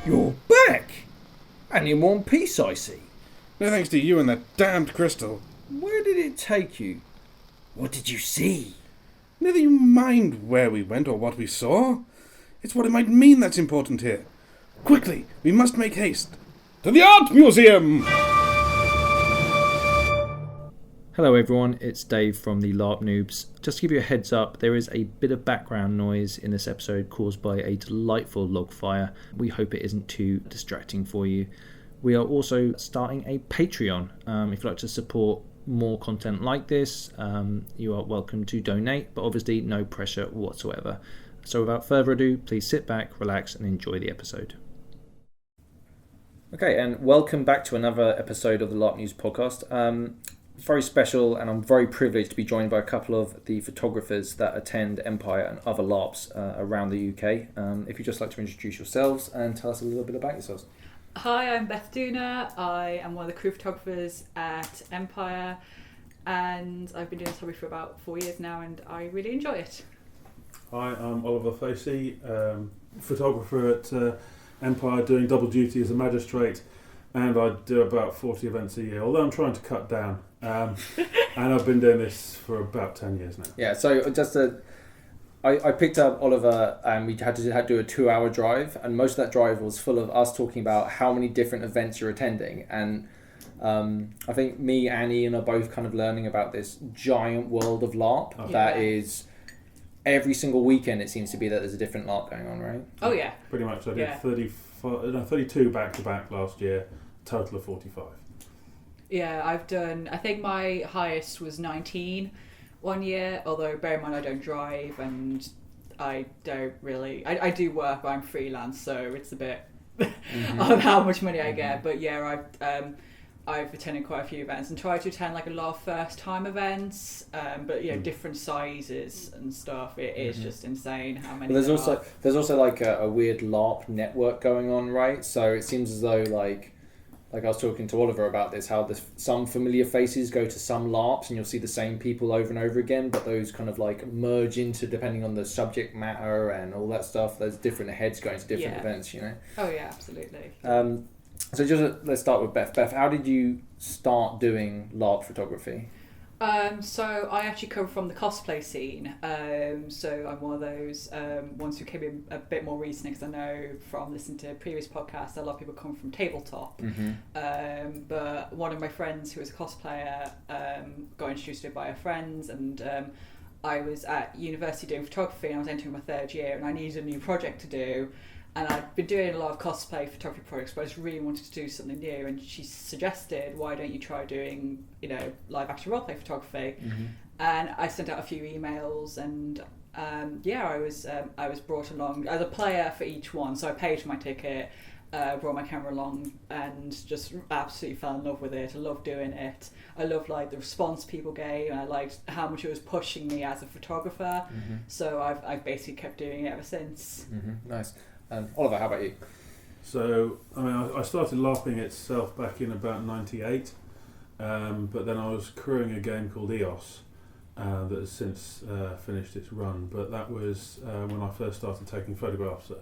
You're back! And in one piece, I see. No thanks to you and that damned crystal. Where did it take you? What did you see? Neither you mind where we went or what we saw. It's what it might mean that's important here. Quickly, we must make haste. To the Art Museum! Hello everyone, it's Dave from the LARP Noobs. Just to give you a heads up, there is a bit of background noise in this episode caused by a delightful log fire. We hope it isn't too distracting for you. We are also starting a Patreon. If you'd like to support more content like this, you are welcome to donate, but obviously no pressure whatsoever. So without further ado, please sit back, relax and enjoy the episode. Okay, and welcome back to another episode of the LARP News podcast. Very special, and I'm very privileged to be joined by a couple of the photographers that attend Empire and other LARPs around the UK. If you'd just like to introduce yourselves and tell us a little bit about yourselves. Hi, I'm Beth Dooner. I am one of the crew photographers at Empire, and I've been doing this hobby for about 4 years now, and I really enjoy it. Hi, I'm Oliver Facey, photographer at Empire, doing double duty as a magistrate, and I do about 40 events a year, although I'm trying to cut down. And I've been doing this for about 10 years now. Yeah, so I picked up Oliver and we had to do a 2-hour drive, and most of that drive was full of us talking about how many different events you're attending. And I think me and Ian are both kind of learning about this giant world of LARP that is every single weekend. It seems to be that there's a different LARP going on, right? Oh yeah, pretty much. I did 32 back to back last year, total of 45. Yeah, I've done, I think my highest was 19 one year, although bear in mind I don't drive and I don't really, I do work, but I'm freelance, so it's a bit of how much money I get. But yeah, I've attended quite a few events and tried to attend like a lot of first time events, but you know, different sizes and stuff. It is just insane how many. Well, there's also like a weird LARP network going on, right? So it seems as though like I was talking to Oliver about this, how some familiar faces go to some LARPs and you'll see the same people over and over again, but those kind of like merge into, depending on the subject matter and all that stuff, there's different heads going to different events, you know? Oh yeah, absolutely. So let's start with Beth. Beth, how did you start doing LARP photography? So I actually come from the cosplay scene. So I'm one of those ones who came in a bit more recently, because I know from listening to previous podcasts, a lot of people come from tabletop. But one of my friends who was a cosplayer got introduced to it by her friends, and I was at university doing photography, and I was entering my 3rd year, and I needed a new project to do. And I'd been doing a lot of cosplay photography projects, but I just really wanted to do something new. And she suggested, why don't you try doing, live action roleplay photography? And I sent out a few emails, and I was brought along as a player for each one. So I paid for my ticket, brought my camera along, and just absolutely fell in love with it. I loved doing it. I loved like the response people gave, and I liked how much it was pushing me as a photographer. So I've basically kept doing it ever since. Nice. Oliver, how about you? So, I started LARPing itself back in about 98, but then I was crewing a game called EOS that has since finished its run, but that was when I first started taking photographs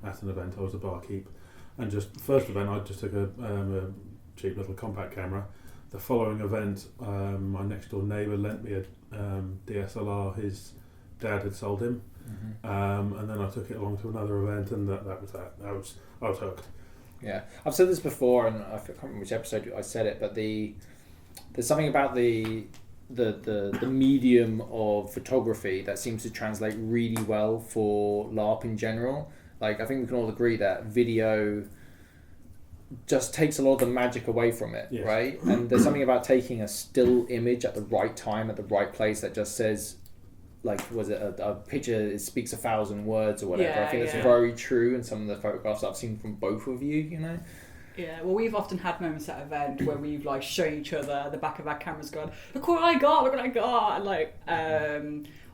at an event. I was a barkeep, and just first event I just took a cheap little compact camera. The following event, my next door neighbour lent me a DSLR his dad had sold him. And then I took it along to another event, and that was that. I was hooked. Yeah, I've said this before, and I can't remember which episode I said it, but there's something about the medium of photography that seems to translate really well for LARP in general. Like, I think we can all agree that video just takes a lot of the magic away from it, right? And there's something about taking a still image at the right time, at the right place, that just says, like, was it a picture, it speaks 1,000 words or whatever. I think that's very true in some of the photographs I've seen from both of you, you know? Yeah, well, we've often had moments at event where we've like shown each other the back of our cameras going, look what I got, and like,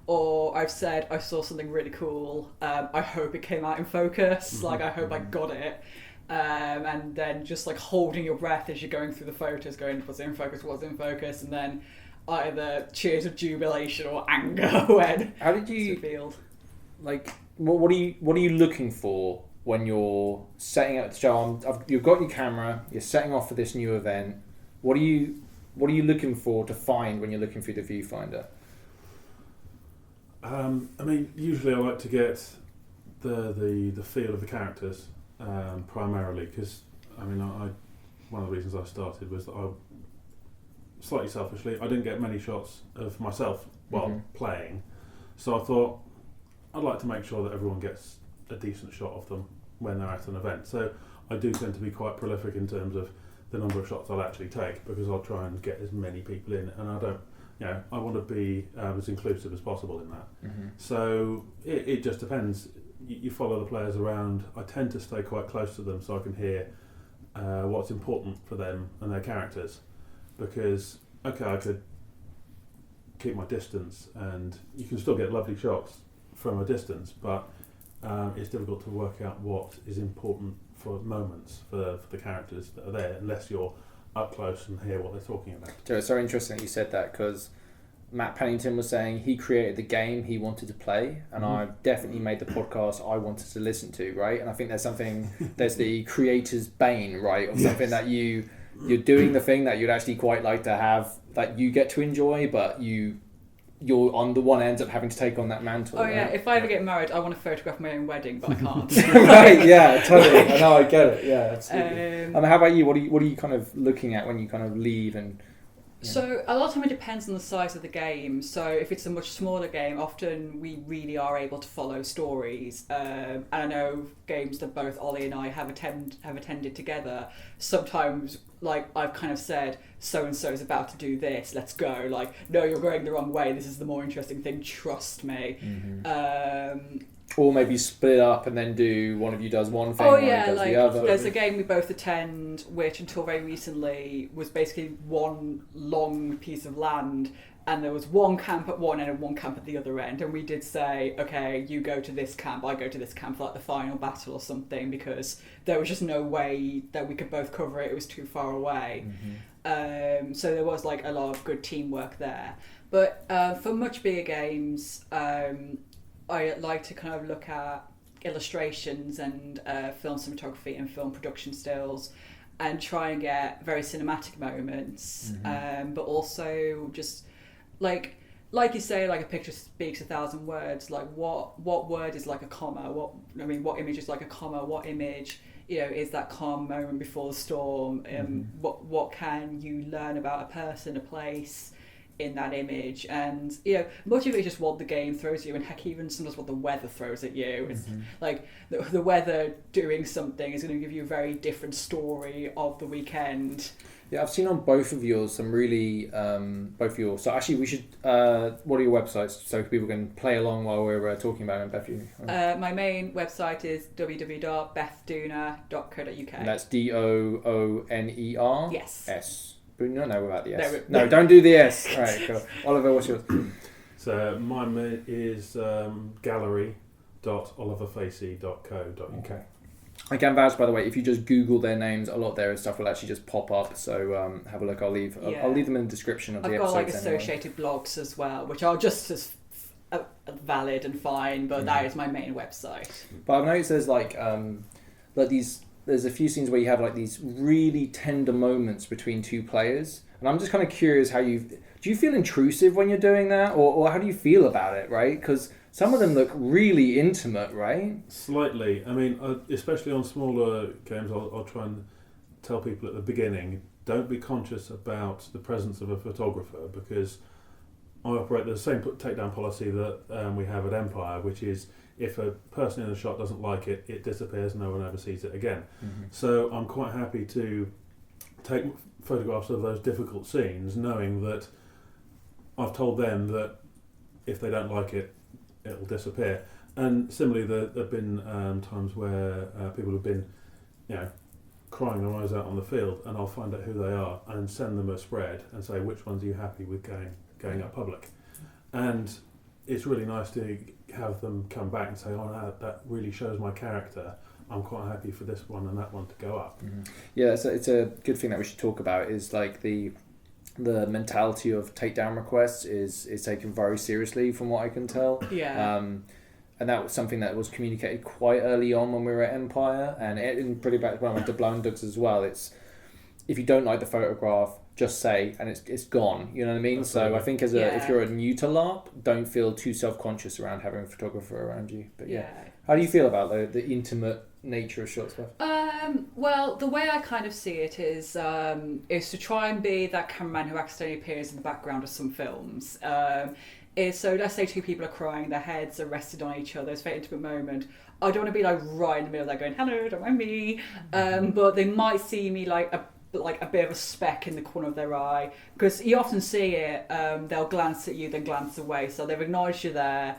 or I've said I saw something really cool, I hope it came out in focus, like I hope I got it. And then just like holding your breath as you're going through the photos, going, was it in focus, and then either cheers of jubilation or anger when how did you revealed. Like, what are you looking for when you're setting up the show? You've got your camera. You're setting off for this new event. What are you looking for to find when you're looking through the viewfinder? I mean, usually I like to get the feel of the characters primarily, because I mean, one of the reasons I started was that I, slightly selfishly, I didn't get many shots of myself while playing, so I thought I'd like to make sure that everyone gets a decent shot of them when they're at an event. So I do tend to be quite prolific in terms of the number of shots I'll actually take, because I'll try and get as many people in, and I don't. I want to be as inclusive as possible in that. So it just depends. You follow the players around. I tend to stay quite close to them so I can hear what's important for them and their characters. Because, I could keep my distance, and you can still get lovely shots from a distance, but it's difficult to work out what is important for moments for the characters that are there, unless you're up close and hear what they're talking about. So it's so interesting that you said that, because Matt Pennington was saying he created the game he wanted to play, and I've definitely made the podcast I wanted to listen to, right? And I think there's the creator's bane, right, of something that you're doing the thing that you'd actually quite like to have, that you get to enjoy, but you're on the one end of having to take on that mantle. Oh yeah, if I ever get married, I want to photograph my own wedding, but I can't. Right, yeah, totally. I know, I get it. Yeah, absolutely. How about you? What are you kind of looking at when you kind of leave? And so a lot of time it depends on the size of the game. So if it's a much smaller game, often we really are able to follow stories. And I know games that both Ollie and I have attended together. Sometimes, like, I've kind of said, so and so is about to do this. Let's go. Like, no, you're going the wrong way. This is the more interesting thing. Trust me. Or maybe split up and then do one of you does one thing, oh one yeah, does like the other. there's a game we both attend, which until very recently was basically one long piece of land, and there was one camp at one end and one camp at the other end, and we did say, okay, you go to this camp, I go to this camp for like the final battle or something, because there was just no way that we could both cover it. It was too far away. So there was like a lot of good teamwork there. But for much bigger games, I like to kind of look at illustrations and film cinematography and film production stills, and try and get very cinematic moments, but also just like you say, like a picture speaks 1,000 words. Like what word is like a comma? What image is like a comma? What image is that calm moment before the storm? What can you learn about a person, a place in that image? And much of it is just what the game throws you, and heck, even sometimes what the weather throws at you. It's like the weather doing something is going to give you a very different story of the weekend. Yeah, I've seen on both of yours some really so actually we should what are your websites so people can play along while we're talking about them, Beth? My main website is www.bethdooner.co.uk, and that's Dooner. Yes. S. No, without the S. No, don't do the S. All right, cool. Oliver, what's yours? So mine is gallery.oliverfacey.co.uk. Okay. I can vouch, by the way, if you just Google their names, a lot of their stuff will actually just pop up. So have a look. I'll leave them in the description of the episode. I've got like associated blogs as well, which are just as valid and fine, but that is my main website. But I've noticed there's like these. There's a few scenes where you have like these really tender moments between two players, and I'm just kind of curious how do you feel intrusive when you're doing that, or how do you feel about it, right? Because some of them look really intimate, right? Slightly. I mean, especially on smaller games, I'll try and tell people at the beginning, don't be conscious about the presence of a photographer, because I operate the same takedown policy that we have at Empire, which is if a person in the shot doesn't like it, it disappears, no one ever sees it again. So I'm quite happy to take photographs of those difficult scenes, knowing that I've told them that if they don't like it, it'll disappear. And similarly, there have been times where people have been, crying their eyes out on the field, and I'll find out who they are and send them a spread and say, which ones are you happy with going up public? And it's really nice to have them come back and say, oh, that really shows my character. I'm quite happy for this one and that one to go up. Yeah, so it's a good thing that we should talk about, is like the mentality of takedown requests is taken very seriously from what I can tell. Yeah. and that was something that was communicated quite early on when we were at Empire, and pretty back when I went to Blown Dogs as well. It's, if you don't like the photograph, just say, and it's gone. You know what I mean? Absolutely. So I think if you're new to LARP, don't feel too self-conscious around having a photographer around you. But how do you feel about the intimate nature of shot stuff? Well, the way I kind of see it is to try and be that cameraman who accidentally appears in the background of some films. So let's say two people are crying, their heads are rested on each other, it's a very intimate moment. I don't want to be like right in the middle of that going, hello, don't mind me. But they might see me like a bit of a speck in the corner of their eye, because you often see it. They'll glance at you, then glance away, so they've acknowledged you there,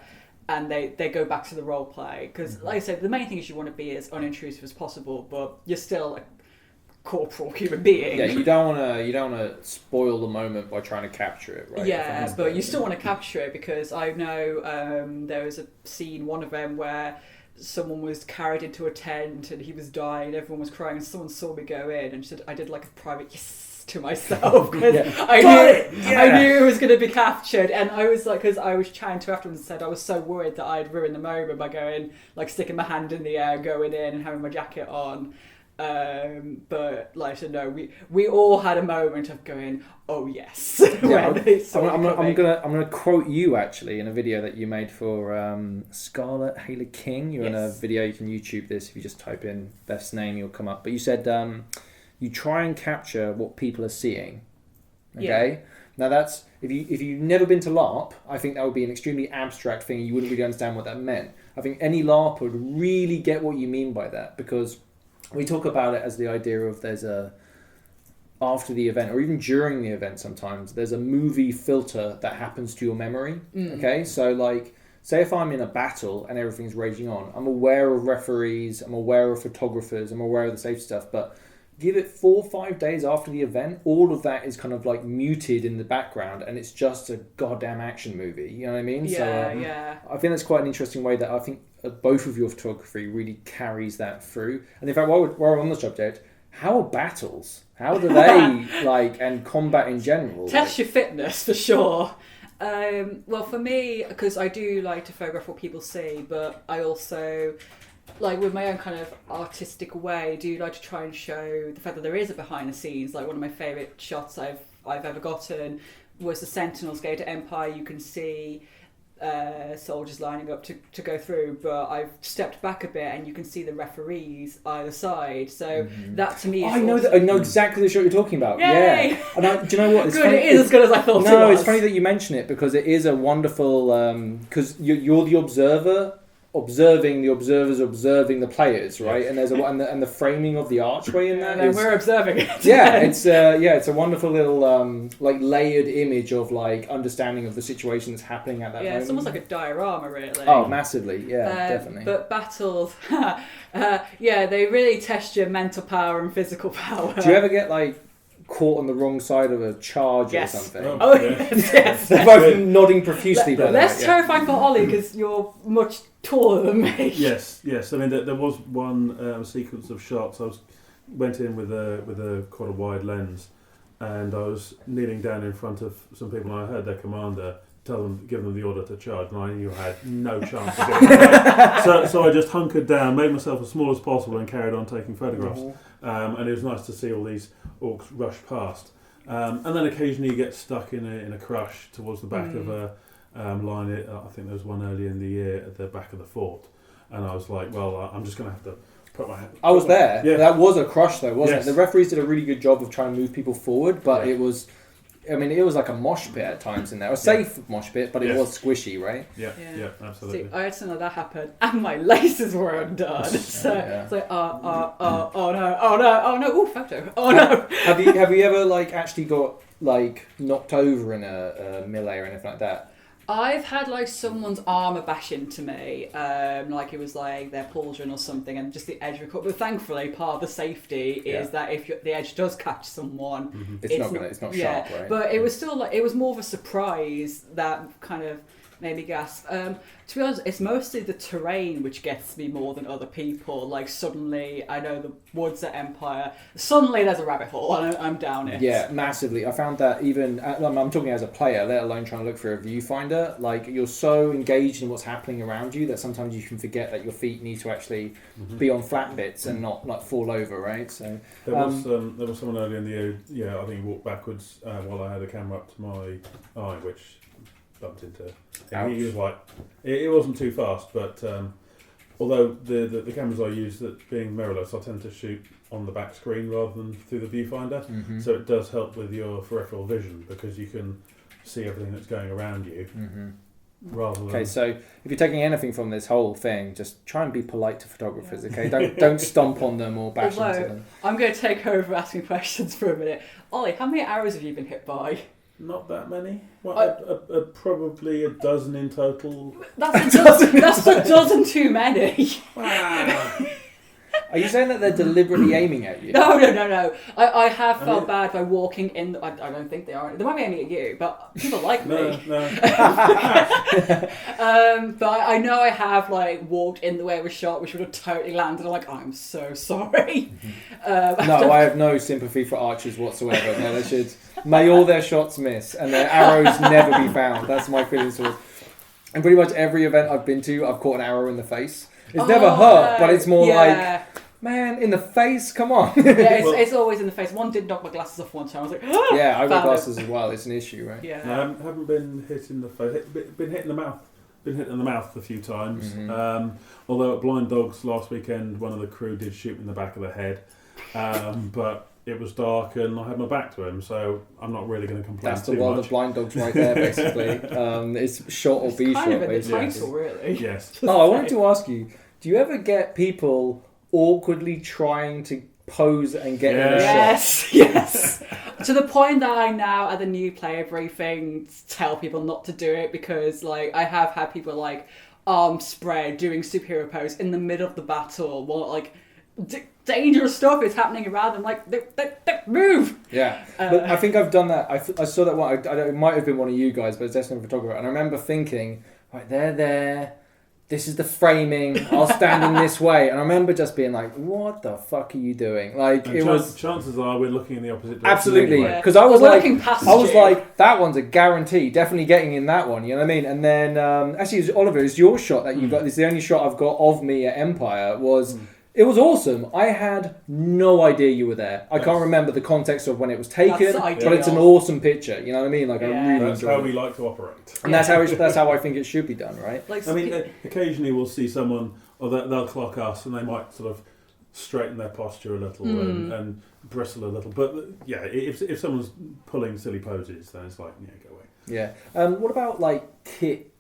and they go back to the role play. Because, like I said, the main thing is you want to be as unintrusive as possible, but you're still a corporal human being. Yeah, you don't want to spoil the moment by trying to capture it, right? Yeah, but you still want to capture it, because I know there was a scene, one of them, where someone was carried into a tent and he was dying, everyone was crying, and someone saw me go in and said I did like a private yes to myself, because I knew it was going to be captured. And I was like, because I was chatting to afterwards and said I was so worried that I'd ruined the moment by going, like, sticking my hand in the air, going in and having my jacket on. But like, so no, we all had a moment of going, oh yes. I'm gonna quote you actually in a video that you made for Scarlet Hayler King. You're in a video, you can YouTube this, if you just type in Beth's name you'll come up. But you said you try and capture what people are seeing. Okay? Now that's, if you've never been to LARP, I think that would be an extremely abstract thing. You wouldn't really understand what that meant. I think any LARP would really get what you mean by that, because we talk about it as the idea of after the event, or even during the event sometimes, there's a movie filter that happens to your memory. Okay? So like, say if I'm in a battle and everything's raging on, I'm aware of referees, I'm aware of photographers, I'm aware of the safety stuff, but give it 4 or 5 days after the event, all of that is kind of like muted in the background, and it's just a goddamn action movie. You know what I mean? I think that's quite an interesting way that I think both of your photography really carries that through. And in fact, while we're on the subject, how are battles? How do they like, and combat in general? Test your fitness for sure. Well, for me, because I do like to photograph what people see, but I also, like, with my own kind of artistic way, do like to try and show the fact that there is a behind the scenes. Like, one of my favourite shots I've ever gotten was the Sentinels Gate at Empire. You can see soldiers lining up to go through, but I've stepped back a bit and you can see the referees either side. So that to me is I know exactly the shot you're talking about. Yay! Yeah. And do you know what? It's good, funny, it is as good as I thought it was. No, it's funny that you mention it, because it is a wonderful, because you're the observer observing the observers observing the players, right? And there's and the framing of the archway in that. And we're observing it. It's a wonderful little like layered image of like understanding of the situation that's happening at that moment. It's almost like a diorama, really. Oh, massively, definitely. But battles, they really test your mental power and physical power. Do you ever get like caught on the wrong side of a charge or something? Yes. They're both nodding profusely. Less terrifying for Ollie, because you're much taller than me. Yes. I mean, there was one sequence of shots. Went in with a quite a wide lens, and I was kneeling down in front of some people, and I heard their commander give them the order to charge, and I knew I had no chance of getting away. So I just hunkered down, made myself as small as possible, and carried on taking photographs. And it was nice to see all these orcs rush past. And then occasionally you get stuck in a crush towards the back of a line. I think there was one earlier in the year at the back of the fort, and I was like, well, I'm just going to have to put my hand. I was there. Yeah. That was a crush though, wasn't Yes. it? The referees did a really good job of trying to move people forward, but it was like a mosh pit at times in there. A safe mosh pit, but it was squishy, right? Yeah, absolutely. See, I had something like that happen, and my laces were undone. So it's like, oh no, ooh, photo, oh no. Have you ever like actually got like knocked over in a melee or anything like that? I've had like someone's armour bash into me, like it was like their pauldron or something, and just the edge of it. But thankfully, part of the safety is that if the edge does catch someone, it's not sharp, right? But it was still like, it was more of a surprise that kind of made me gasp. To be honest, it's mostly the terrain which gets me more than other people. Like suddenly, I know the woods at Empire. Suddenly, there's a rabbit hole, and I'm down it. Yeah, massively. I found that even I'm talking as a player, let alone trying to look for a viewfinder. Like you're so engaged in what's happening around you that sometimes you can forget that your feet need to actually be on flat bits and not like fall over. Right. So there was someone earlier in the year. Yeah, I think he walked backwards while I had a camera up to my eye, which bumped into him. He was like, it wasn't too fast, but although the cameras I use, that being mirrorless, I tend to shoot on the back screen rather than through the viewfinder. So it does help with your peripheral vision because you can see everything that's going around you. Rather than... Okay, so if you're taking anything from this whole thing, just try and be polite to photographers. Okay, don't stomp on them or bash into them. I'm going to take over asking questions for a minute. Ollie, how many arrows have you been hit by? Not that many. Well, probably a dozen in total. That's a dozen too many. Wow. Are you saying that they're deliberately aiming at you? No. I have felt bad by walking in. I don't think they are. They might be aiming at you, but people like me. No. But I know I have like walked in the way of a shot which would have totally landed. I'm like, I'm so sorry. No, I have no sympathy for archers whatsoever. No, they should. May all their shots miss and their arrows never be found. That's my feeling towards. And pretty much every event I've been to, I've caught an arrow in the face. It's never hurt, but it's more like, man, in the face, come on. It's always in the face. One did knock my glasses off one time. I was like, yeah, I wear glasses as well. It's an issue, right? Yeah. No, I haven't been hit in the face. Been hit in the mouth. Been hit in the mouth a few times. Although at Blind Dogs last weekend, one of the crew did shoot me in the back of the head. But it was dark and I had my back to him, so I'm not really going to complain. That's the world of Blind Dogs right there, basically. It's shot or be shot, basically. It's title, really. Yes. I wanted to ask you, do you ever get people awkwardly trying to pose and get in a shot? Yes. To the point that I now, at the new player briefing, tell people not to do it because, like, I have had people like arms spread doing superhero pose in the middle of the battle while like dangerous stuff is happening around them. Like, move. Yeah, but I think I've done that. I saw that one. It might have been one of you guys, but it's definitely a photographer. And I remember thinking, right, they're there. This is the framing. I'll stand in this way. And I remember just being like, what the fuck are you doing? Like, and it was... Chances are we're looking in the opposite direction. Absolutely. Anyway. Because I was like, that one's a guarantee. Definitely getting in that one. You know what I mean? And then, actually, Oliver, it's your shot that you got. It's the only shot I've got of me at Empire was... It was awesome. I had no idea you were there. I can't remember the context of when it was taken, but it's an awesome picture. You know what I mean? Like, I really that's enjoyed how we like to operate. And that's how I think it should be done, right? Like, I mean, occasionally we'll see someone, or they'll clock us, and they might sort of straighten their posture a little and bristle a little. But yeah, if someone's pulling silly poses, then it's like, yeah, go away. Yeah. What about like kit?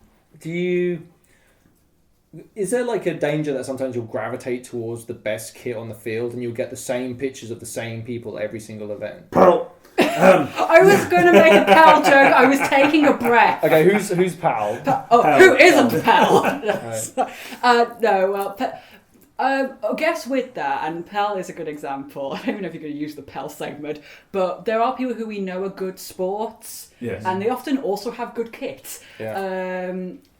Is there like a danger that sometimes you'll gravitate towards the best kit on the field and you'll get the same pictures of the same people every single event? I was going to make a pal joke. I was taking a breath. Okay, who's pal? Who isn't pal? I guess with that, and Pell is a good example. I don't even know if you're going to use the Pell segment, but there are people who we know are good sports, yes, and they often also have good kit. Yeah.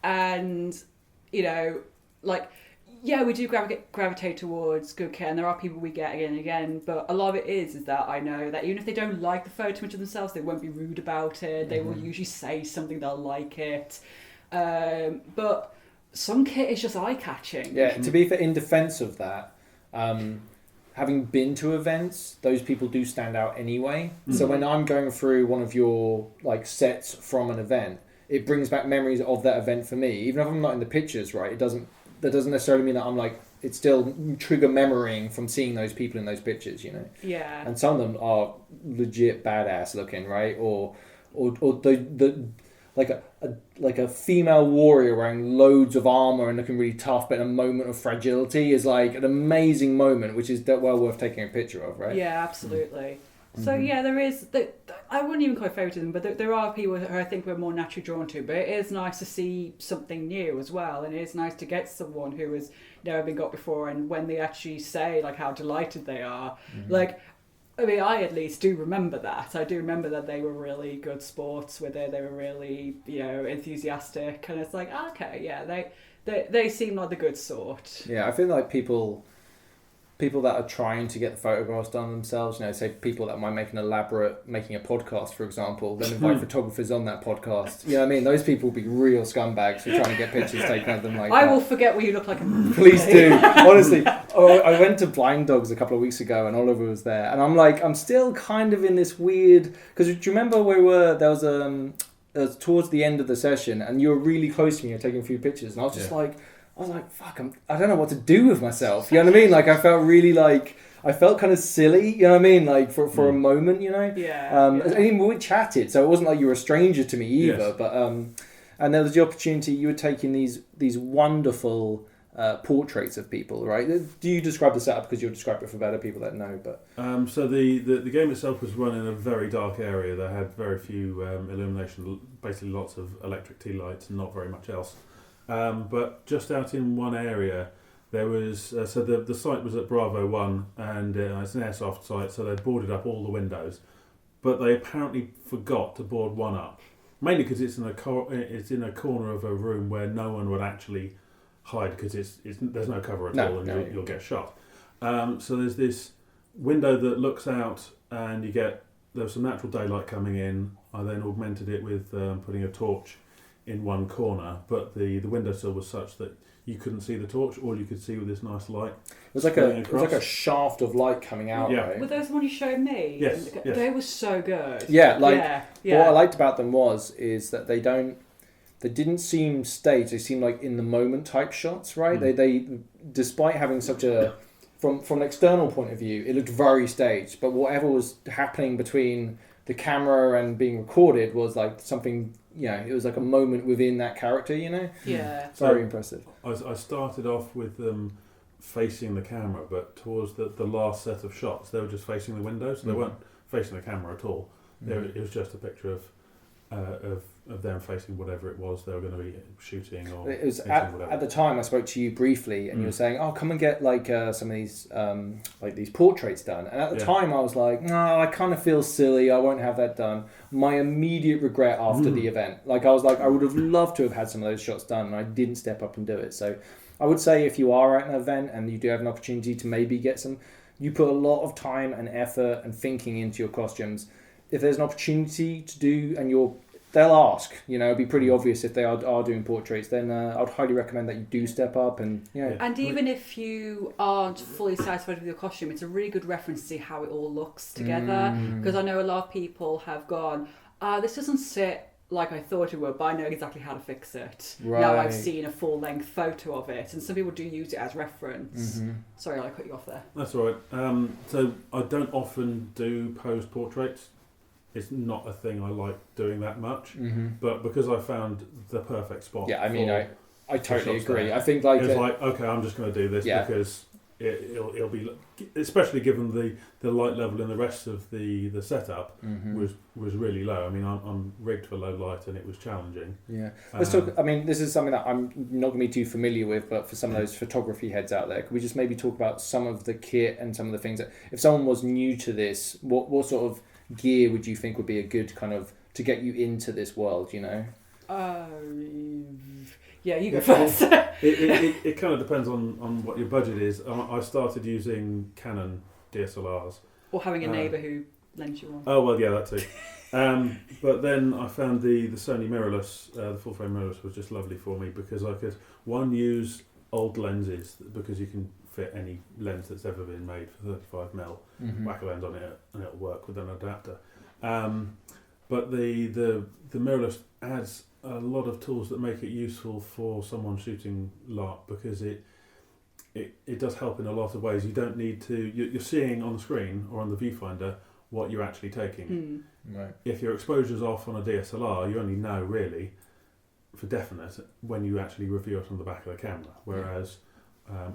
And you know, like, yeah, we do gravitate towards good kit, and there are people we get again and again, but a lot of it is that I know that even if they don't like the photo image of themselves, they won't be rude about it. They will usually say something they'll like it. But some kit is just eye-catching. Yeah, to be fair, in defence of that, having been to events, those people do stand out anyway. So when I'm going through one of your like sets from an event, it brings back memories of that event for me. Even if I'm not in the pictures, right? That doesn't necessarily mean that I'm like, it's still trigger memorying from seeing those people in those pictures, you know? Yeah. And some of them are legit badass looking, right? Or the like a female warrior wearing loads of armor and looking really tough, but in a moment of fragility is like an amazing moment, which is well worth taking a picture of, right? Yeah, absolutely. So yeah, there is. I wouldn't even call it favoritism, but there are people who I think we're more naturally drawn to. But it is nice to see something new as well, and it is nice to get someone who has never been got before, and when they actually say like how delighted they are, like I mean, I at least do remember that. I do remember that they were really good sports with it. They were really, enthusiastic, and it's like, okay, yeah, they seem like the good sort. Yeah, I feel like people that are trying to get the photographs done themselves, say people that might making a podcast, for example, then invite photographers on that podcast. You know what I mean? Those people will be real scumbags for trying to get pictures taken of them like I that. will forget what you look like. Please do. Honestly. I went to Blind Dogs a couple of weeks ago and Oliver was there. And I'm still kind of in this weird... Because do you remember there was towards the end of the session and you were really close to me and taking a few pictures. And I was just fuck, I don't know what to do with myself. You know what I mean? Like, I felt really I felt kind of silly, you know what I mean? Like, for a moment, Yeah. And even we chatted, so it wasn't like you were a stranger to me either. Yes. But, and there was the opportunity, you were taking these wonderful portraits of people, right? Do you describe the setup? Because you'll describe it for better people that know, but... So the game itself was run in a very dark area. They had very few illumination, basically lots of electric tea lights and not very much else. But just out in one area, there was... so the site was at Bravo 1, and it's an airsoft site, so they boarded up all the windows. But they apparently forgot to board one up. Mainly because it's in a corner of a room where no one would actually hide, because there's no cover at all, and you'll get shot. So there's this window that looks out, and there's some natural daylight coming in. I then augmented it with putting a torch in one corner, but the windowsill was such that you couldn't see the torch. All you could see was this nice light. It was like a shaft of they coming out. Yeah. Right? Were those the one you showed me? Yes. They were so good. Yeah, what I liked about them is that they didn't seem staged. They seemed like in the moment type shots, right? They despite having such a from an external point of view, it looked very staged. But whatever was happening between the camera and being recorded was like something. It was like a moment within that character. Yeah. Very impressive. I started off with them facing the camera, but towards the last set of shots, they were just facing the window, so they weren't facing the camera at all. It was just a picture of them facing whatever it was they were going to be shooting or. It was at the time I spoke to you briefly, and you were saying, "Oh, come and get some of these these portraits done." And at the time, I was like, "No, I kind of feel silly. I won't have that done." My immediate regret after the event, I was like, I would have loved to have had some of those shots done, and I didn't step up and do it. So, I would say if you are at an event and you do have an opportunity to maybe get some, you put a lot of time and effort and thinking into your costumes. If there's an opportunity to do, and they'll ask, it'd be pretty obvious if they are doing portraits, then I'd highly recommend that you do step up and, And even if you aren't fully satisfied with your costume, it's a really good reference to see how it all looks together. Because I know a lot of people have gone, this doesn't sit like I thought it would, but I know exactly how to fix it. Right. Now I've seen a full-length photo of it, and some people do use it as reference. Sorry, I cut you off there. That's all right. So I don't often do posed portraits. It's not a thing I like doing that much, but because I found the perfect spot. Yeah, I mean, I totally agree. There, I think it's okay, I'm just going to do this because it'll be, especially given the light level in the rest of the setup was really low. I mean, I'm rigged for low light and it was challenging. Yeah, let's talk. I mean, this is something that I'm not going to be too familiar with, but for some of those photography heads out there, could we just maybe talk about some of the kit and some of the things that, if someone was new to this, what sort of gear would you think would be a good kind of to get you into this world? Yeah, you go first. it kind of depends on what your budget is. I started using Canon DSLRs, or having a neighbour who lends you one. Oh well, yeah, that too. But then I found the Sony mirrorless, the full frame mirrorless was just lovely for me because I could use old lenses because you can fit any lens that's ever been made for 35mm, whack a lens on it and it'll work with an adapter. But the mirrorless adds a lot of tools that make it useful for someone shooting LARP because it does help in a lot of ways. You don't need to, you're seeing on the screen or on the viewfinder what you're actually taking. Right. If your exposure's off on a DSLR, you only know really for definite when you actually review it on the back of the camera, whereas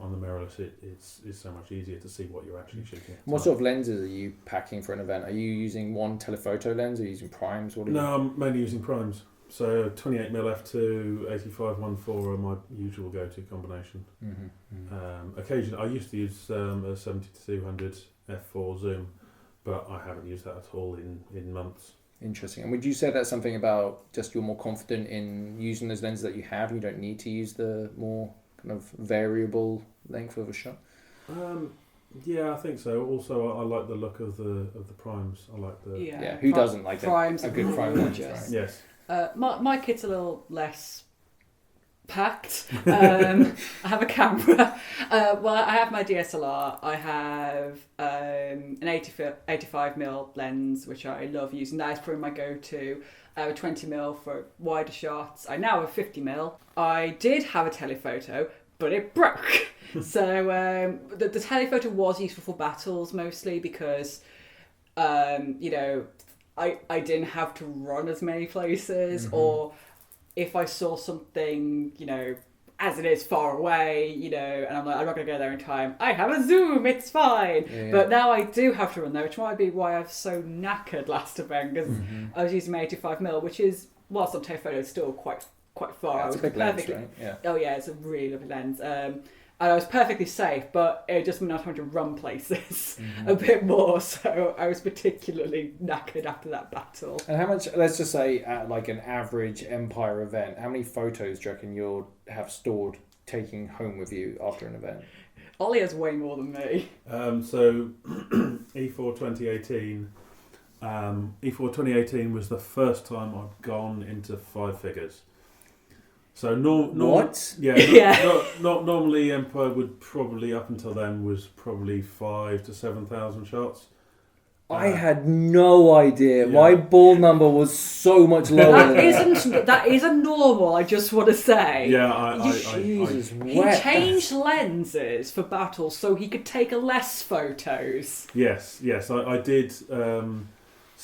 on the mirrorless it's so much easier to see what you're actually shooting. What sort of lenses are you packing for an event? Are you using one telephoto lens or are you using primes? No, I'm mainly using primes. So 28mm f2, 85-1.4 are my usual go-to combination. Occasionally, I used to use a 70-200 f4 zoom, but I haven't used that at all in months. Interesting. And would you say that's something about just you're more confident in using those lenses that you have, and you don't need to use the more kind of variable length of a shot? Yeah, I think so. Also, I like the look of the primes. I like the Who doesn't like primes? A good prime lens, gorgeous. right? Yes. My kit's a little less packed. I have a camera. Well, I have my DSLR. I have an 85mm lens, which I love using. That is probably my go-to. I have a 20mm for wider shots. I now have 50mm. I did have a telephoto, but it broke. So the telephoto was useful for battles mostly because, you know, I didn't have to run as many places, or if I saw something, you know, as it is far away, you know, and I'm like, I'm not going to go there in time, I have a zoom, it's fine. Yeah. But now I do have to run there, which might be why I was so knackered last event, because I was using my 85mm, which is, whilst on telephoto, it's still quite far. Yeah, it's a big lens, right? Yeah. Oh yeah, it's a really lovely lens. And I was perfectly safe, but it just meant I was having to run places a bit more, so I was particularly knackered after that battle. And how much, let's just say at like an average Empire event, how many photos do you reckon you'll have stored taking home with you after an event? Ollie has way more than me. So E4 2018, E4 2018 was the first time I'd gone into 5 figures. So what? Yeah, not normally Empire would probably up until then was probably 5,000 to 7,000 shots. I had no idea. Yeah. My ball number was so much lower. That isn't normal. I just want to say. Yeah, Jesus, he changed lenses for battles so he could take less photos. Yes, I did. So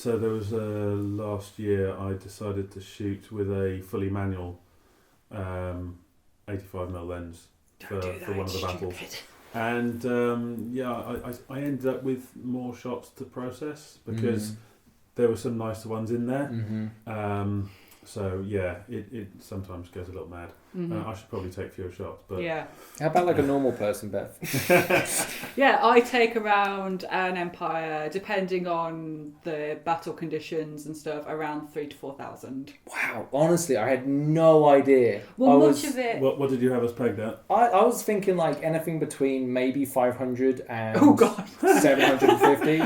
there was last year I decided to shoot with a fully manual 85mm lens for one of the battles, and I ended up with more shots to process because there were some nicer ones in there. So yeah, it sometimes goes a little mad. I should probably take fewer shots, but yeah. How about like a normal person, Beth? Yeah, I take around an Empire, depending on the battle conditions and stuff, around 3,000 to 4,000. Wow, honestly, I had no idea. Well, much of it. What did you have us pegged at? I was thinking like anything between maybe 500 and oh God. 750.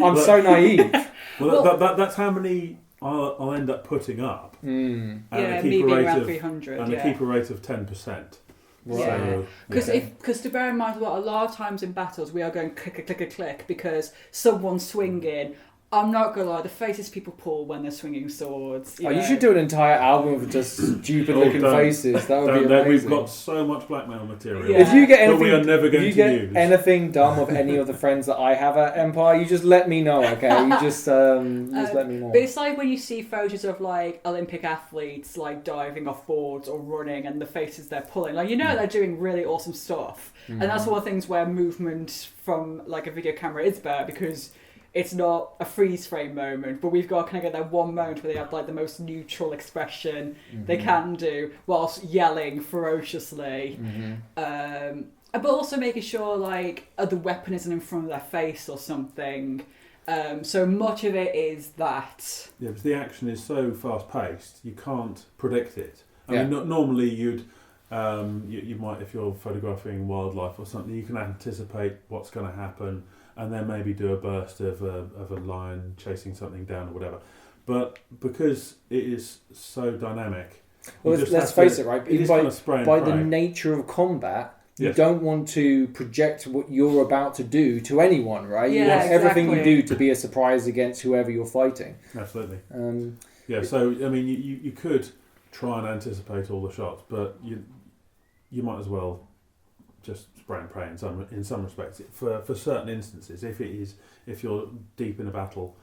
I'm so naive. Well, that's how many I'll end up putting up. And yeah, a keeper maybe rate around of 300. and a keeper rate of 10%. Yeah, So, because to bear in mind, well, a lot of times in battles we are going click because someone's swinging. I'm not gonna lie, the faces people pull when they're swinging swords. You should do an entire album of just stupid looking faces. That would be amazing. We've got so much blackmail material. Yeah. If you get anything, we are never going to use. anything done with any of the friends that I have at Empire, you just let me know, okay? You just let me know. But it's like when you see photos of like Olympic athletes like diving off boards or running, and the faces they're pulling, like they're doing really awesome stuff, and that's one of the things where movement from like a video camera is better because it's not a freeze frame moment, but we've got to kind of get that one moment where they have like the most neutral expression they can do whilst yelling ferociously. But also making sure like the weapon isn't in front of their face or something. So much of it is that. Yeah, because the action is so fast paced, you can't predict it. I mean, normally you'd you might, if you're photographing wildlife or something, you can anticipate what's going to happen, and then maybe do a burst of a lion chasing something down or whatever. But because it is so dynamic, well, let's face it, right? By the pray. nature of combat, you don't want to project what you're about to do to anyone, right? Yeah, you want everything you exactly. do to be a surprise against whoever you're fighting. Absolutely. So I mean, you could try and anticipate all the shots, but you might as well just spray and pray in some respects. For certain instances, if you're deep in a battle,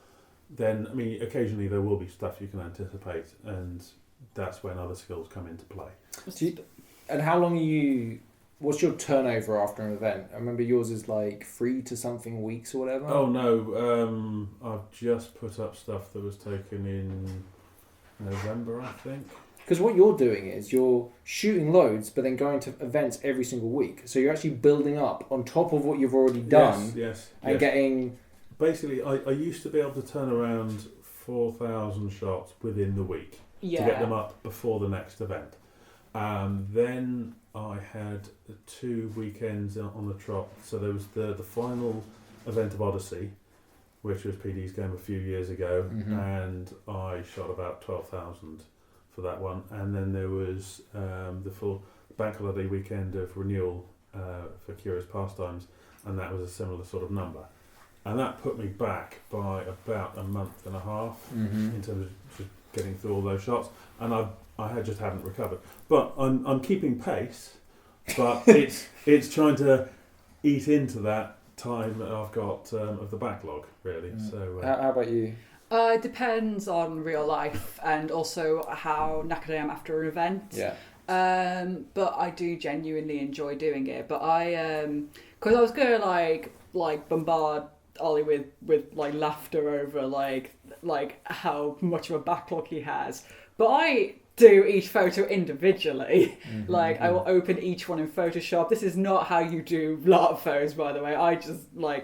then I mean, occasionally there will be stuff you can anticipate, and that's when other skills come into play. And how long are you? What's your turnover after an event? I remember yours is like 3 to something weeks or whatever. Oh no, I've just put up stuff that was taken in November, I think. Because what you're doing is you're shooting loads, but then going to events every single week. So you're actually building up on top of what you've already done, Yes. and getting basically, I used to be able to turn around 4,000 shots within the week to get them up before the next event. Then I had 2 weekends on the trot. So there was the final event of Odyssey, which was PD's game a few years ago, and I shot about 12,000 for that one. And then there was the full bank holiday weekend of renewal for Curious Pastimes, and that was a similar sort of number. And that put me back by about a month and a half in terms of just getting through all those shots, and I just haven't recovered. But I'm keeping pace, but it's trying to eat into that time that I've got of the backlog, really. So how about you? It depends on real life and also how knackered I am after an event. Yeah. But I do genuinely enjoy doing it. But because I was going to like bombard Ollie with like laughter over like how much of a backlog he has. But I do each photo individually. Like I will open each one in Photoshop. This is not how you do LARP photos, by the way. I just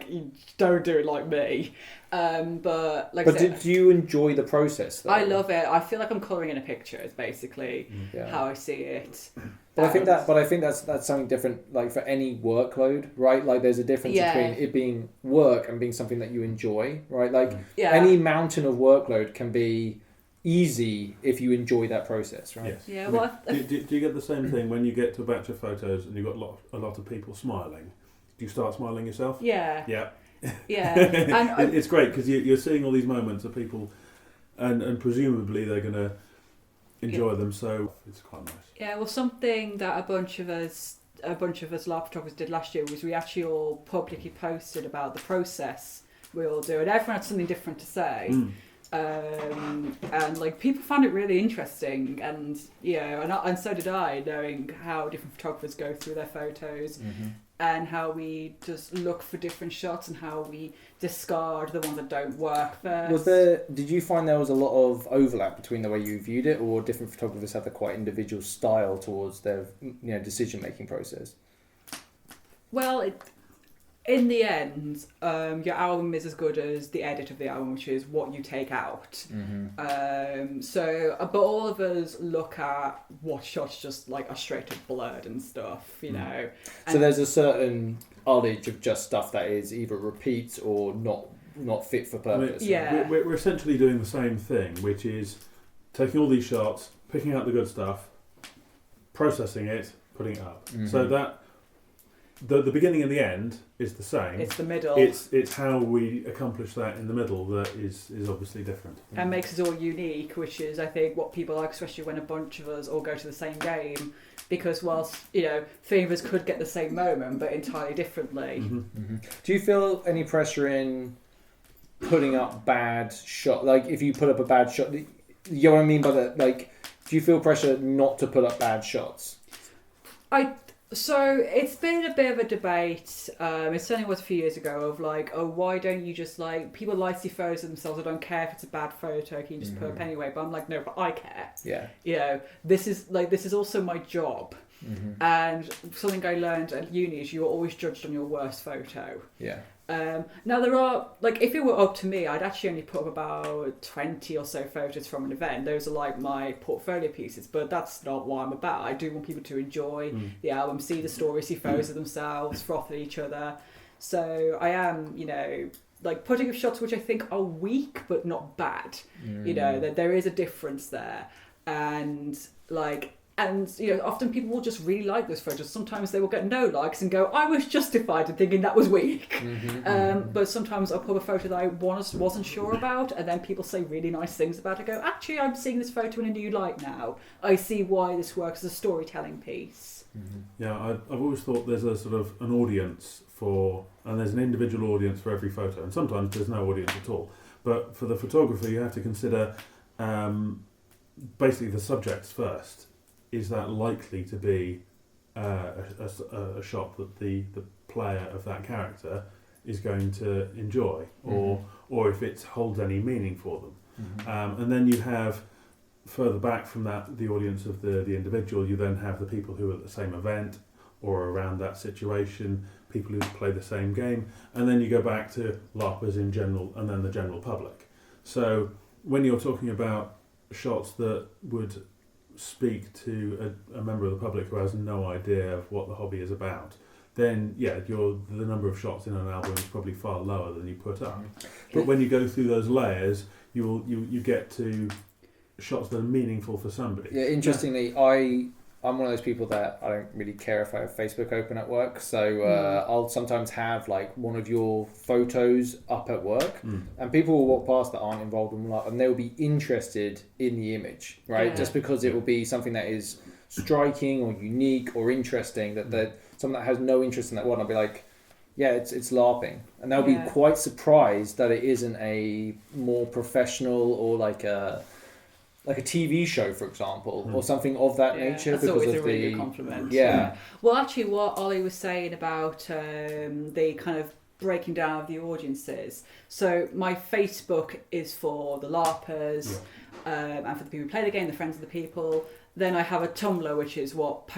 you don't do it like me. But I said, do you enjoy the process, though? I love it. I feel like I'm colouring in a picture. It's basically how I see it. But I think that's something different. Like for any workload, right? Like there's a difference between it being work and being something that you enjoy, right? Like any mountain of workload can be easy if you enjoy that process, right? Yes. Yeah. I mean, do you get the same thing when you get to a batch of photos and you've got a lot of people smiling? Do you start smiling yourself? Yeah. Yeah. Yeah. And it's great because you're seeing all these moments of people, and presumably they're going to enjoy them. So it's quite nice. Yeah. Well, something that a bunch of us LARP photographers did last year was we actually all publicly posted about the process we all do, and everyone had something different to say. And like people found it really interesting, and and so did I, knowing how different photographers go through their photos and how we just look for different shots and how we discard the ones that don't work first. Did you find there was a lot of overlap between the way you viewed it, or different photographers had a quite individual style towards their decision making process? Well, in the end, your album is as good as the edit of the album, which is what you take out. But all of us look at what shots just like are straight up blurred and stuff, you know. So there's a certain knowledge of just stuff that is either repeats or not fit for purpose. We're essentially doing the same thing, which is taking all these shots, picking out the good stuff, processing it, putting it up. So that the beginning and the end is the same. It's the middle. It's how we accomplish that in the middle that is obviously different. And makes us all unique, which is I think what people like, especially when a bunch of us all go to the same game, because whilst 3 of us could get the same moment but entirely differently. Do you feel any pressure in putting up bad shot? Like if you put up a bad shot, you know what I mean by that? Like, do you feel pressure not to put up bad shots? So it's been a bit of a debate. It certainly was a few years ago of like, oh, why don't you just like people like to see photos of themselves? I don't care if it's a bad photo. Can you just put up anyway? But I'm like, no, but I care. Yeah. This is also my job. And something I learned at uni is you're always judged on your worst photo. Yeah. Now there are, like, if it were up to me, I'd actually only put up about 20 or so photos from an event. Those are like my portfolio pieces, but that's not what I'm about. I do want people to enjoy the album, see the story, see photos of themselves, froth at each other. So I am, like putting up shots which I think are weak but not bad. That there is a difference there. And often people will just really like those photos. Sometimes they will get no likes and go, I was justified in thinking that was weak. But sometimes I'll put a photo that I wasn't sure about, and then people say really nice things about it. Go, actually, I'm seeing this photo in a new light now. I see why this works as a storytelling piece. Yeah, I've always thought there's a sort of an audience and there's an individual audience for every photo, and sometimes there's no audience at all. But for the photographer, you have to consider basically the subjects first. Is that likely to be a shot that the player of that character is going to enjoy, or if it holds any meaning for them? And then you have further back from that the audience of the individual. You then have the people who are at the same event, or around that situation, people who play the same game, and then you go back to LARPers in general, and then the general public. So when you're talking about shots that would speak to a member of the public who has no idea of what the hobby is about, then the number of shots in an album is probably far lower than you put up. But when you go through those layers, you get to shots that are meaningful for somebody. Yeah, interestingly, I'm one of those people that I don't really care if I have Facebook open at work. So I'll sometimes have like one of your photos up at work, and people will walk past that aren't involved in LARP, and they'll be interested in the image, right? Yeah. Just because it will be something that is striking or unique or interesting, that someone that has no interest in that one, I'll be like, yeah, it's LARPing, and they'll be quite surprised that it isn't a more professional or like a TV show, for example, or something of that nature. That's because always of a really good compliment. Yeah. Well, actually, what Ollie was saying about the kind of breaking down of the audiences. So my Facebook is for the LARPers and for the people who play the game, the friends of the people. Then I have a Tumblr, which is what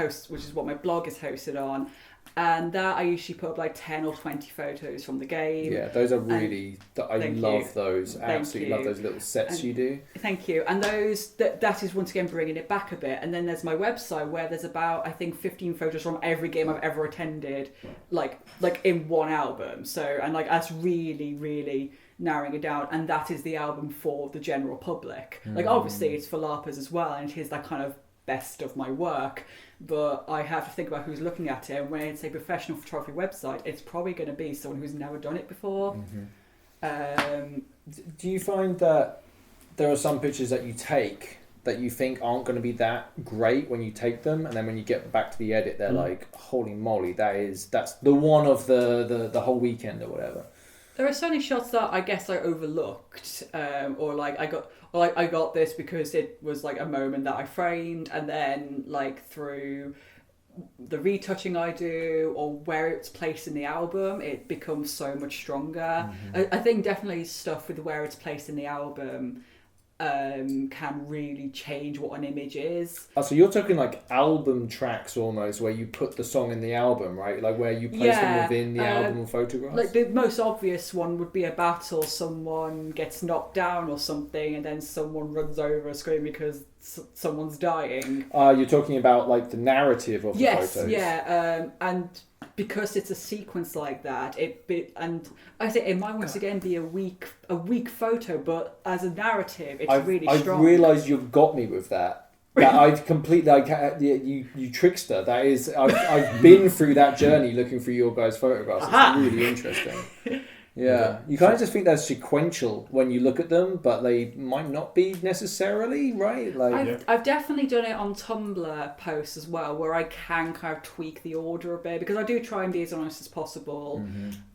my blog is hosted on. And that I usually put up like 10 or 20 photos from the game. Yeah, those are really... I love those. I absolutely love those little sets and you do. Thank you. And that is once again bringing it back a bit. And then there's my website where there's about, I think, 15 photos from every game I've ever attended, like in one album. So, and like that's really, really narrowing it down. And that is the album for the general public. Like obviously it's for LARPers as well, and it is that kind of best of my work. But I have to think about who's looking at it. And when it's a professional photography website, it's probably going to be someone who's never done it before. Do you find that there are some pictures that you take that you think aren't going to be that great when you take them, and then when you get back to the edit, they're like, holy moly, that's the one of the whole weekend or whatever? There are certainly shots that I guess I overlooked, or like I got this because it was like a moment that I framed, and then like through the retouching I do or where it's placed in the album, it becomes so much stronger. I think definitely stuff with where it's placed in the album can really change what an image is. Oh, so you're talking like album tracks almost, where you put the song in the album, right? Like where you place them within the album photographs? Like the most obvious one would be a battle, someone gets knocked down or something, and then someone runs over screaming because someone's dying. You're talking about like the narrative of the photos? Yes, and because it's a sequence like that, and I say it might once again be a weak photo, but as a narrative, it's really strong. I've realised you've got me with that. That I've completely you trickster. That is, I've been through that journey looking through your guys' photographs. It's really interesting. Yeah, you kind of just think they're sequential when you look at them, but they might not be necessarily, right? Like I've definitely done it on Tumblr posts as well, where I can kind of tweak the order a bit, because I do try and be as honest as possible,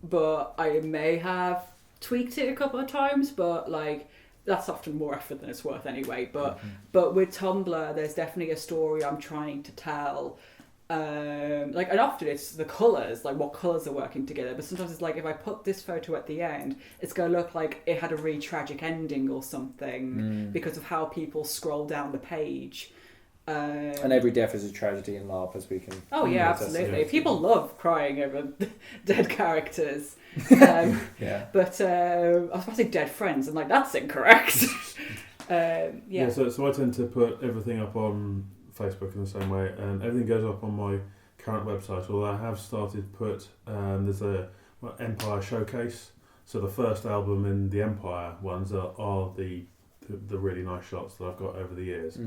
but I may have tweaked it a couple of times, but like that's often more effort than it's worth anyway. But with Tumblr, there's definitely a story I'm trying to tell. And often it's the colours, like what colours are working together, but sometimes it's like if I put this photo at the end, it's going to look like it had a really tragic ending or something because of how people scroll down the page. And every death is a tragedy in LARP, as we can. Oh yeah, absolutely. People love crying over dead characters. Yeah. But I was about to say dead friends, and like that's incorrect. Yeah. So I tend to put everything up on Facebook in the same way, and everything goes up on my current website, although I have started put there's a Empire showcase, so the first album in the Empire ones are the really nice shots that I've got over the years,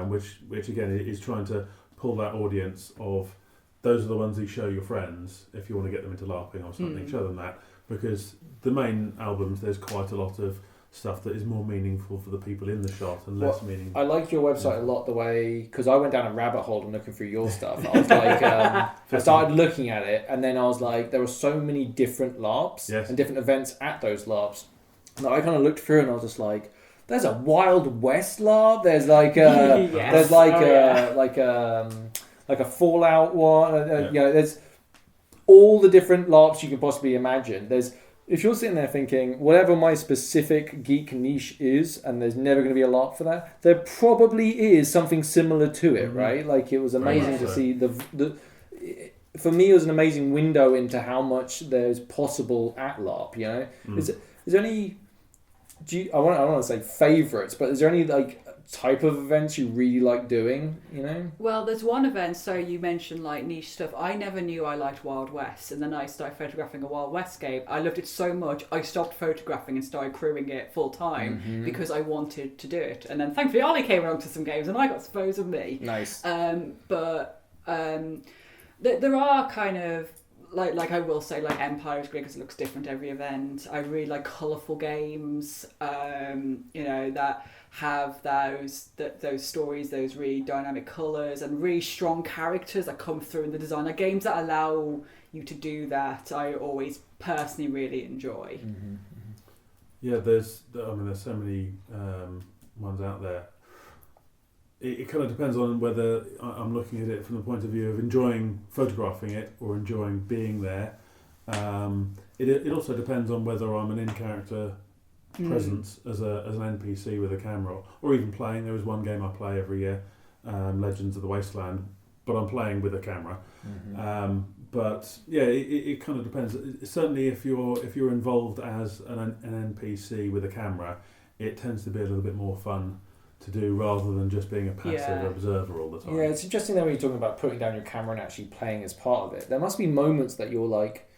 which again is trying to pull that audience of those are the ones you show your friends if you want to get them into LARPing or something. Show them that, because the main albums there's quite a lot of stuff that is more meaningful for the people in the shot and less meaningful. I like your website a lot, the way, because I went down a rabbit hole and looking through your stuff. I was like, I started looking at it, and then I was like, there were so many different LARPs and different events at those LARPs that I kind of looked through and I was just like, there's a Wild West LARP. There's like there's like a Fallout one. You know, there's all the different LARPs you can possibly imagine. If you're sitting there thinking, whatever my specific geek niche is, and there's never going to be a LARP for that, there probably is something similar to it, right? Like, it was amazing to see for me, it was an amazing window into how much there's possible at LARP. You know, is there any? I don't want to say favourites, but is there any like type of events you really like doing? You know. Well, there's one event. So you mentioned like niche stuff. I never knew I liked Wild West, and then I started photographing a Wild West game. I loved it so much, I stopped photographing and started crewing it full time because I wanted to do it. And then thankfully Ollie came along to some games, and I got suppose of me. Nice. There are kind of like I will say like Empire is great because it looks different every event. I really like colourful games, that have those stories, those really dynamic colours and really strong characters that come through in the design. Like games that allow you to do that, I always personally really enjoy. Yeah, there's so many ones out there. It kind of depends on whether I'm looking at it from the point of view of enjoying photographing it or enjoying being there. It also depends on whether I'm an in-character presence as an NPC with a camera, or even playing. There is one game I play every year, Legends of the Wasteland, but I'm playing with a camera. But yeah, it kind of depends. Certainly, if you're involved as an NPC with a camera, it tends to be a little bit more fun to do rather than just being a passive observer all the time. Yeah, it's interesting that when you're talking about putting down your camera and actually playing as part of it. There must be moments that you're like,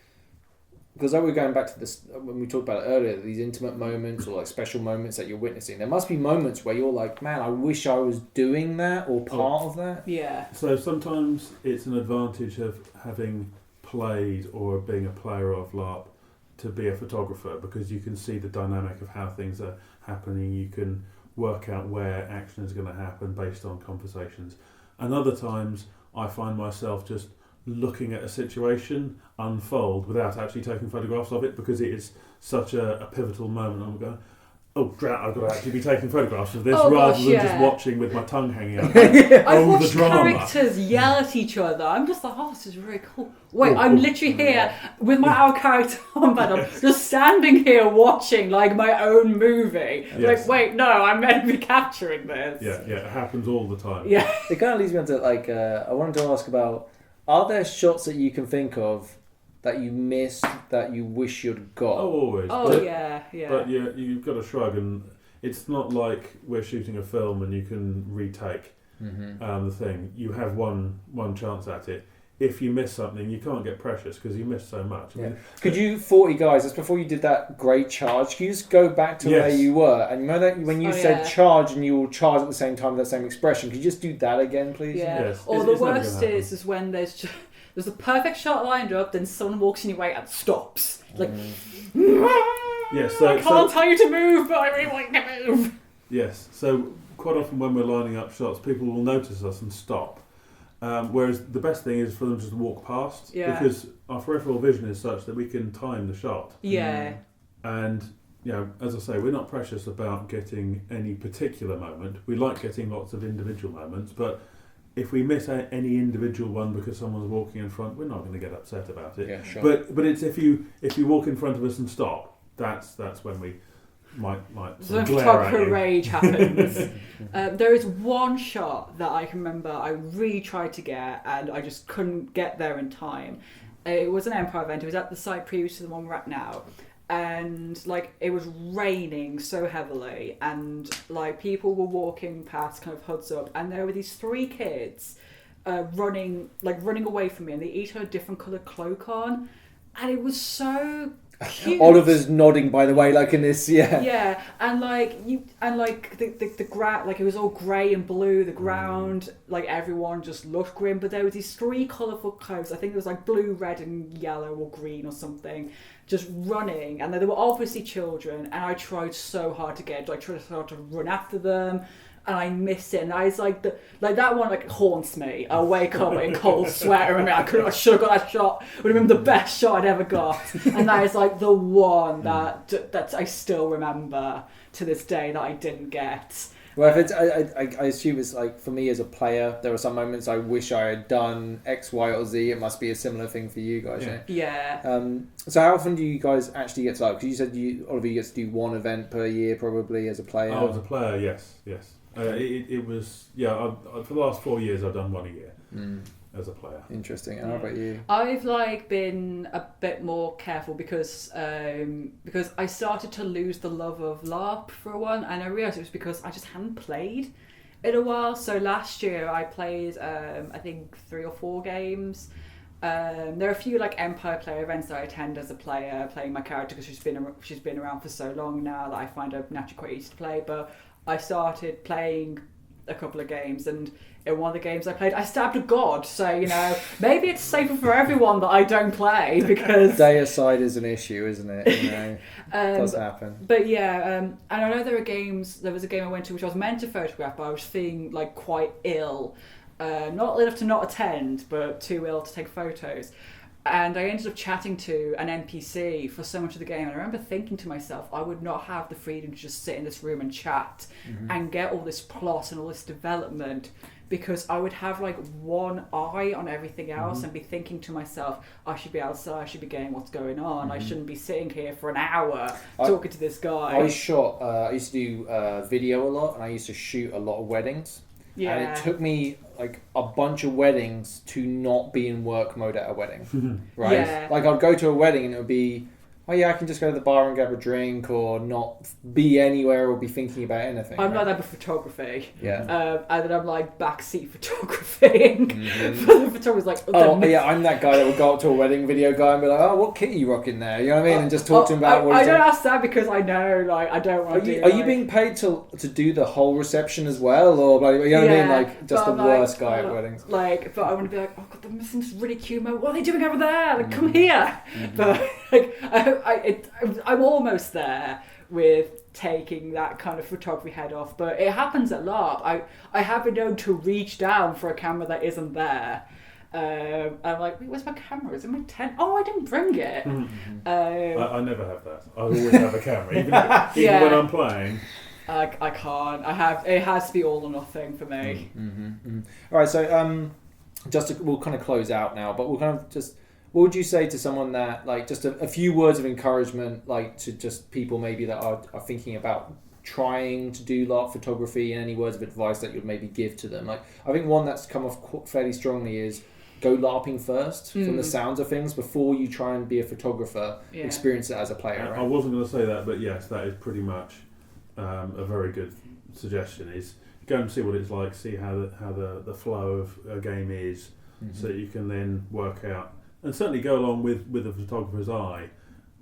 because we're going back to this when we talked about it earlier, these intimate moments or like special moments that you're witnessing. There must be moments where you're like, man, I wish I was doing that or part of that. Yeah. So sometimes it's an advantage of having played or being a player of LARP to be a photographer, because you can see the dynamic of how things are happening. You can work out where action is going to happen based on conversations. And other times I find myself just looking at a situation unfold without actually taking photographs of it, because it is such a pivotal moment. I'm going, oh drat, I've got to actually be taking photographs of this rather than just watching with my tongue hanging out. I've watched characters yell at each other. I'm just like, oh, this is really cool. Wait, I'm literally here with our character on bed, just standing here watching like my own movie. Yes. Like, wait, no, I'm meant to be capturing this. Yeah, it happens all the time. Yeah. It kind of leads me on to like, I wanted to ask about, are there shots that you can think of that you missed that you wish you'd got? Oh, always. Oh, yeah. But you've got to shrug, and it's not like we're shooting a film and you can retake the thing. You have one chance at it. If you miss something, you can't get precious because you missed so much. Yeah. Could you, 40 guys, that's before you did that great charge, could you just go back to where you were? And you know that when you said charge and you all charge at the same time, that same expression, could you just do that again, please? Yeah. Yes. Or the worst is when there's a perfect shot lined up, then someone walks in your way and stops. Like, yes, I can't tell you to move, but I really want you to move. Yes, so quite often when we're lining up shots, people will notice us and stop. Whereas the best thing is for them just to walk past, because our peripheral vision is such that we can time the shot. Yeah. And, as I say, we're not precious about getting any particular moment. We like getting lots of individual moments, but if we miss any individual one because someone's walking in front, we're not going to get upset about it. Yeah, sure. But it's if you walk in front of us and stop, that's when we might So glare rage happens. There is one shot that I can remember I really tried to get and I just couldn't get there in time. It was an Empire event. It was at the site previous to the one we're at now. And it was raining so heavily, and people were walking past kind of hoods up, and there were these 3 kids running away from me, and they each had a different coloured cloak on, and it was so cute. Oliver's nodding, by the way, like in this, Yeah, and the ground, it was all grey and blue. The ground, everyone just looked grim. But there were these 3 colourful clothes. I think it was blue, red, and yellow, or green, or something, just running. And they were obviously children. And I tried so hard to get. I tried to run after them. And I missed it, and I was that one haunts me. I wake up in cold sweat. I should have got that shot. Would have been the best shot I'd ever got. And that is the one that I still remember to this day that I didn't get. Well, if it's, I assume it's for me as a player, there are some moments I wish I had done X, Y, or Z. It must be a similar thing for you guys. Yeah. So how often do you guys actually get to because you said Oliver, you get to do 1 event per year probably as a player? Oh, as a player, yes. It was for the last 4 years I've done 1 a year. as a player. Interesting. And how about you? I've been a bit more careful because I started to lose the love of LARP for a while, and I realised it was because I just hadn't played in a while. So last year I played I think 3 or 4 games. There are a few Empire player events that I attend as a player, playing my character because she's been around for so long now that I find her naturally quite easy to play. But I started playing a couple of games, and in one of the games I played, I stabbed a god. So maybe it's safer for everyone that I don't play, because Deicide is an issue, isn't it? It does happen. But yeah, and I know there was a game I went to which I was meant to photograph, but I was feeling quite ill. Not enough to not attend, but too ill to take photos. And I ended up chatting to an NPC for so much of the game. And I remember thinking to myself, I would not have the freedom to just sit in this room and chat and get all this plot and all this development, because I would have one eye on everything else and be thinking to myself, I should be outside, I should be getting what's going on, I shouldn't be sitting here for an hour talking to this guy. I used to do video a lot, and I used to shoot a lot of weddings. Yeah. And it took me a bunch of weddings to not be in work mode at a wedding, right? Yeah. I'd go to a wedding and it would be, oh yeah, I can just go to the bar and grab a drink, or not be anywhere or be thinking about anything. I'm like that with photography. Yeah. And then I'm backseat photographing. The photographer's I'm that guy that would go up to a wedding video guy and be like, oh, what kit are you rocking there? You know what I mean? And just talk to him about what he's doing. I doing. don't ask that because I know, I don't want to do. Are you being paid to do the whole reception as well, or you know what I mean? Just the worst guy at weddings. But I want to be oh god, they're missing this really cute moment. What are they doing over there? Come here. But I'm almost there with taking that kind of photography head off. But it happens at LARP. I have been known to reach down for a camera that isn't there. I'm wait, where's my camera? Is it in my tent? Oh, I didn't bring it. I never have that. I always have a camera, even when I'm playing. I can't. It has to be all or nothing for me. All right, so we'll kind of close out now, but we'll kind of just, what would you say to someone that just a few words of encouragement, to just people maybe that are thinking about trying to do LARP photography, and any words of advice that you'd maybe give to them? I think one that's come off fairly strongly is go LARPing first, from the sounds of things, before you try and be a photographer. Experience it as a player. Right? I wasn't going to say that, but yes, that is pretty much a very good suggestion. Is go and see what it's like, see how the flow of a game is, so that you can then work out, and certainly go along with a photographer's eye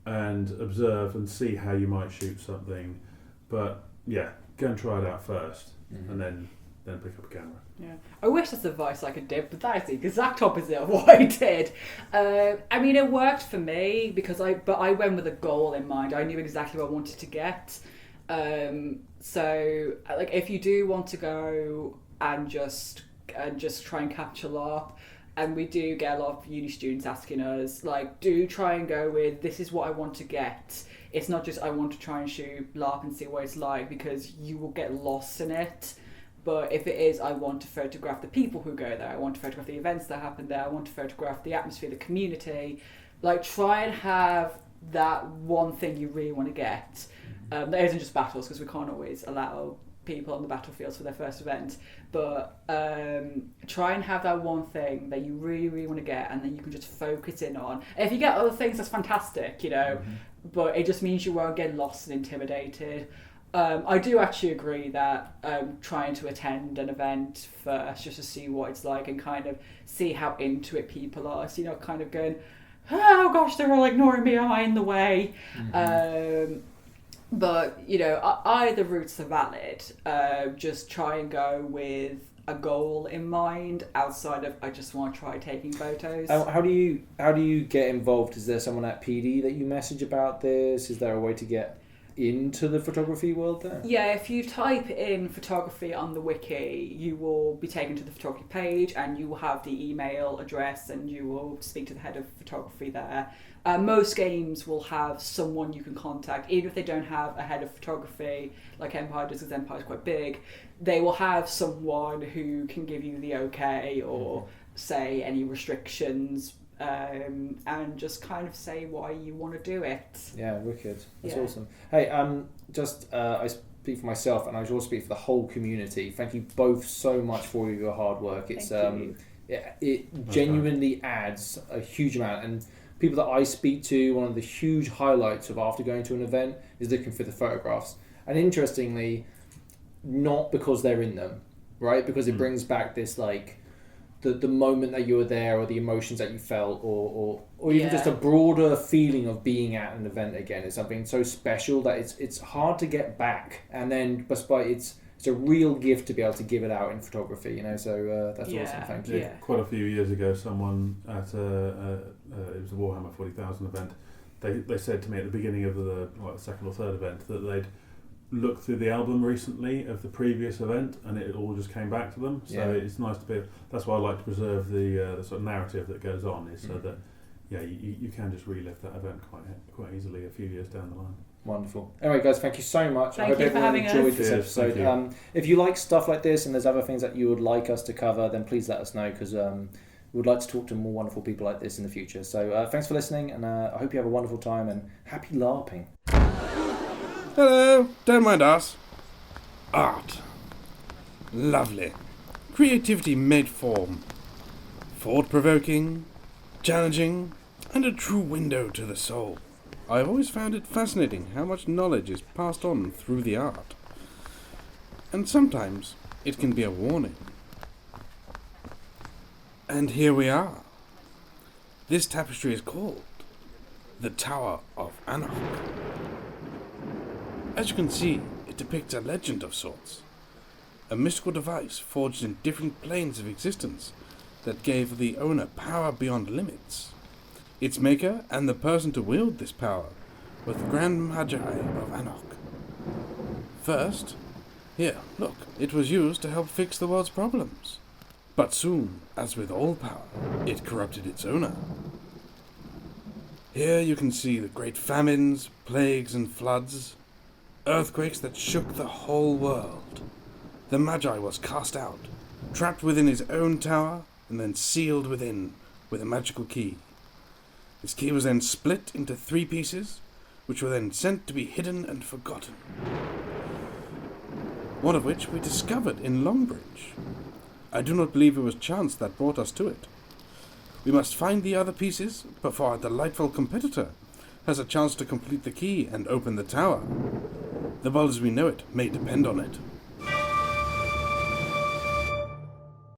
and observe and see how you might shoot something. But yeah, go and try it out first, and then pick up a camera. Yeah, I wish that's advice I could give, but that is the exact opposite of what I did. It worked for me because I went with a goal in mind. I knew exactly what I wanted to get. So if you do want to go and just try and capture LARP, and we do get a lot of uni students asking us, do try and go with, this is what I want to get. It's not just I want to try and shoot LARP and see what it's like, because you will get lost in it. But if it is, I want to photograph the people who go there, I want to photograph the events that happen there, I want to photograph the atmosphere, the community, try and have that one thing you really want to get. That isn't just battles, because we can't always allow people on the battlefields for their first event, but try and have that one thing that you really, really want to get, and then you can just focus in on. And if you get other things, that's fantastic, but it just means you won't get lost and intimidated. I do actually agree that trying to attend an event first, just to see what it's like and kind of see how into it people are, so kind of going, oh gosh, they're all ignoring me, am I in the way? But either routes are valid. Just try and go with a goal in mind outside of I just want to try taking photos. How do you get involved? Is there someone at PD that you message about this? Is there a way to get into the photography world there? Yeah, if you type in photography on the wiki, you will be taken to the photography page, and you will have the email address, and you will speak to the head of photography there. Most games will have someone you can contact, even if they don't have a head of photography like Empire does, because Empire is quite big. They will have someone who can give you the okay, or say any restrictions, and just kind of say why you want to do it. Yeah, wicked. That's awesome. Hey, I speak for myself, and I also speak for the whole community. Thank you both so much for your hard work. It's It genuinely adds a huge amount. And people that I speak to, one of the huge highlights of after going to an event is looking for the photographs. And interestingly, not because they're in them, right? Because it brings back this like the moment that you were there, or the emotions that you felt, or even just a broader feeling of being at an event again. It's something so special that it's hard to get back. And then, despite it's a real gift to be able to give it out in photography, you know. So that's awesome. Thank you. Quite a few years ago, someone at it was a Warhammer 40,000 event. They said to me at the beginning of the second or third event that they'd looked through the album recently of the previous event, and it all just came back to them. So it's nice to be. That's why I like to preserve the sort of narrative that goes on, is so that you can just relive that event quite easily a few years down the line. Wonderful. Anyway, guys, thank you so much. Thank I hope you for everyone having enjoyed us. this Cheers, episode. If you like stuff like this and there's other things that you would like us to cover, then please let us know, because we'd like to talk to more wonderful people like this in the future. So thanks for listening, and I hope you have a wonderful time, and happy LARPing. Hello, don't mind us. Art. Lovely. Creativity made form. Thought-provoking, challenging, and a true window to the soul. I've always found it fascinating how much knowledge is passed on through the art. And sometimes it can be a warning. And here we are. This tapestry is called the Tower of Anarch. As you can see, it depicts a legend of sorts. A mystical device forged in different planes of existence that gave the owner power beyond limits. Its maker and the person to wield this power were the Grand Magi of Anarch. First, here, look, it was used to help fix the world's problems. But soon, as with all power, it corrupted its owner. Here you can see the great famines, plagues and floods, earthquakes that shook the whole world. The Magi was cast out, trapped within his own tower, and then sealed within with a magical key. This key was then split into 3 pieces, which were then sent to be hidden and forgotten. One of which we discovered in Longbridge. I do not believe it was chance that brought us to it. We must find the other pieces before our delightful competitor has a chance to complete the key and open the tower. The world as we know it may depend on it.